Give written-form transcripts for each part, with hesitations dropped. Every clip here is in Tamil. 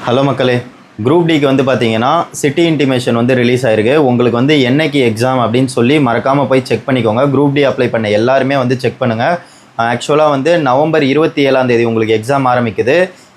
ஹலோ மக்களே, குரூப் டிக்கு வந்து பார்த்தீங்கன்னா சிட்டி இன்டிமேஷன் வந்து ரிலீஸ் ஆயிருக்கு. உங்களுக்கு வந்து என்னைக்கு எக்ஸாம் அப்படின்னு சொல்லி மறக்காமல் போய் செக் பண்ணிக்கோங்க. குரூப் டி அப்ளை பண்ண எல்லாருமே வந்து செக் பண்ணுங்கள். ஆக்சுவலாக வந்து நவம்பர் 27 உங்களுக்கு எக்ஸாம் ஆரம்பிக்குது.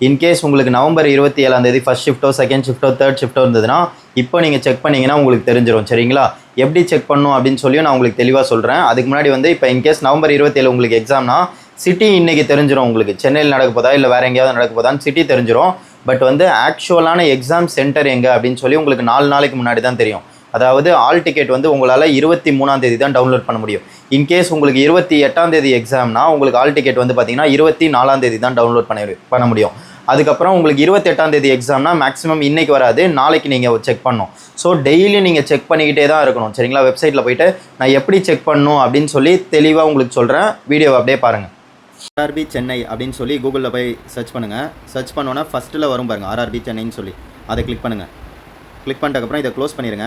இன்கேஸ் உங்களுக்கு நவம்பர் 27 ஃபஸ்ட் ஷிஃப்ட்டோ செகண்ட் ஷிஃப்ட்டோ தேர்ட் ஷிஃப்ட்டோ இருந்ததுன்னா இப்போ நீங்கள் செக் பண்ணிங்கன்னா உங்களுக்கு தெரிஞ்சிடும். சரிங்களா? எப்படி செக் பண்ணணும் அப்படின்னு சொல்லி நான் உங்களுக்கு தெளிவாக சொல்கிறேன். அதுக்கு முன்னாடி வந்து இப்போ இன்கேஸ் நவம்பர் 27 உங்களுக்கு எக்ஸாம்னா சிட்டி இன்றைக்கி தெரிஞ்சிடும். உங்களுக்கு சென்னையில் நடக்க போதா இல்லை வேறு எங்கேயாவது நடக்க போதான்னு சிட்டி தெரிஞ்சிடும். பட் வந்து ஆக்சுவலான எக்ஸாம் சென்டர் எங்கே அப்படின்னு சொல்லி உங்களுக்கு 4 நாளைக்கு முன்னாடி தான் தெரியும். அதாவது ஆல் டிக்கெட் வந்து உங்களால் 23 தான் டவுன்லோட் பண்ண முடியும். இன்கேஸ் உங்களுக்கு 28 எக்ஸாம்னா உங்களுக்கு ஆல் டிக்கெட் வந்து பார்த்தீங்கன்னா 24 தான் டவுன்லோட் பண்ண முடியும். அதுக்கப்புறம் உங்களுக்கு 28 எக்ஸாம்னா மேக்ஸிமம் இன்றைக்கி வராது, நாளைக்கு நீங்கள் செக் பண்ணணும். ஸோ டெய்லி நீங்கள் செக் பண்ணிக்கிட்டே தான் இருக்கணும். சரிங்களா? வெப்சைட்டில் போய்ட்டு நான் எப்படி செக் பண்ணணும் அப்படின்னு சொல்லி தெளிவாக உங்களுக்கு சொல்கிறேன். வீடியோவை அப்படியே பாருங்கள். ஆர்ஆர்பி சென்னை அப்படின்னு சொல்லி கூகுளில் போய் சர்ச் பண்ணுங்கள். சர்ச் பண்ணோன்னா ஃபஸ்ட்டில் வரும் பாருங்கள், ஆர்ஆர்பி சென்னைன்னு சொல்லி. அதை கிளிக் பண்ணுங்கள். கிளிக் பண்ணிட்டக்கப்புறம் இதை க்ளோஸ் பண்ணிடுங்க.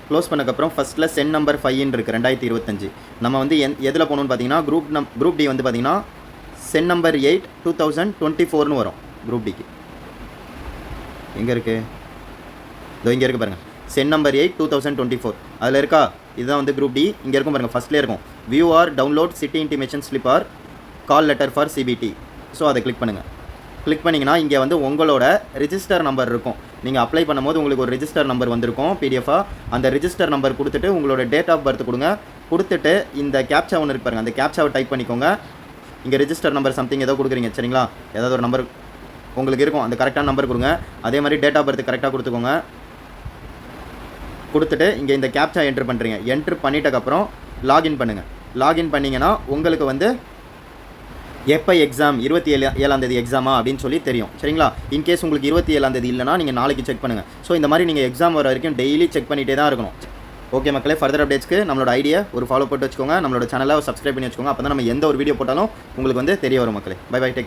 க்ளோஸ் பண்ணக்கப்புறம் ஃபஸ்ட்டில் சென் நம்பர் 5 இருக்குது 2025. நம்ம வந்து எதில் போகணுன்னு பார்த்தீங்கன்னா குரூப் டி வந்து பார்த்தீங்கன்னா சென் நம்பர் 8 2024 வரும். குரூப் டிக்கு எங்கே இருக்குது? இதோ இங்கே இருக்குது பாருங்கள், சென் நம்பர் 8 2024 அதில் இருக்கா? இதுதான் வந்து குரூப் டி. இங்கே இருக்கும் பாருங்கள், ஃபஸ்ட்லேயே இருக்கும் view or download city intimation slip or call letter for CBT. So அதை கிளிக் பண்ணுங்கள். கிளிக் பண்ணிங்கன்னா இங்கே வந்து உங்களோட ரிஜிஸ்டர் நம்பர் இருக்கும். நீங்கள் அப்ளை பண்ணும்போது உங்களுக்கு ஒரு ரிஜிஸ்டர் நம்பர் வந்திருக்கும் பிடிஎஃபாக. அந்த ரிஜிஸ்டர் நம்பர் கொடுத்துட்டு உங்களோட டேட் ஆஃப் பர்த் கொடுங்க. கொடுத்துட்டு இந்த கேப்சா ஒன்று இருக்கு பாருங்கள், அந்த கேப்சாவை டைப் பண்ணிக்கோங்க. இங்கே ரிஜிஸ்டர் நம்பர் சம்திங் ஏதோ கொடுக்குறீங்க. சரிங்களா? ஏதாவது ஒரு நம்பர் உங்களுக்கு இருக்கும், அந்த கரெக்டான நம்பர் கொடுங்க. அதே மாதிரி டேட் ஆஃப் பர்த் கரெக்டாக கொடுத்துக்கோங்க. கொடுத்துட்டு இங்கே இந்த கேப்சா என்ட்ரு பண்ணுறீங்க. என்ட்ரு பண்ணிட்டக்கப்புறம் லாகின் பண்ணுங்கள். லாகின் பண்ணிங்கன்னா உங்களுக்கு வந்து எப்போ எக்ஸாம் 27 எக்ஸாமா அப்படின்னு சொல்லி தெரியும். சரிங்களா? இன்கேஸ் உங்களுக்கு 27 இல்லைனா நீங்கள் நாளைக்கு செக் பண்ணுங்கள். ஸோ இந்த மாதிரி நீங்கள் எக்ஸாம் வர வரைக்கும் டெய்லி செக் பண்ணிகிட்டே தான் இருக்கணும். ஓகே மக்களே, ஃபர்தர் அப்டேட்ஸ்க்கு நம்மளோட ஐடியா ஒரு ஃபாலோ போட்டு வச்சுக்கோங்க. நம்மளோட சேனலை சப்ஸ்கிரைப் பண்ணி வச்சுக்கோங்க. அப்போ தான் நம்ம எந்த ஒரு வீடியோ போட்டாலும் உங்களுக்கு வந்து தெரிய வரும் மக்களே. Bye bye, take.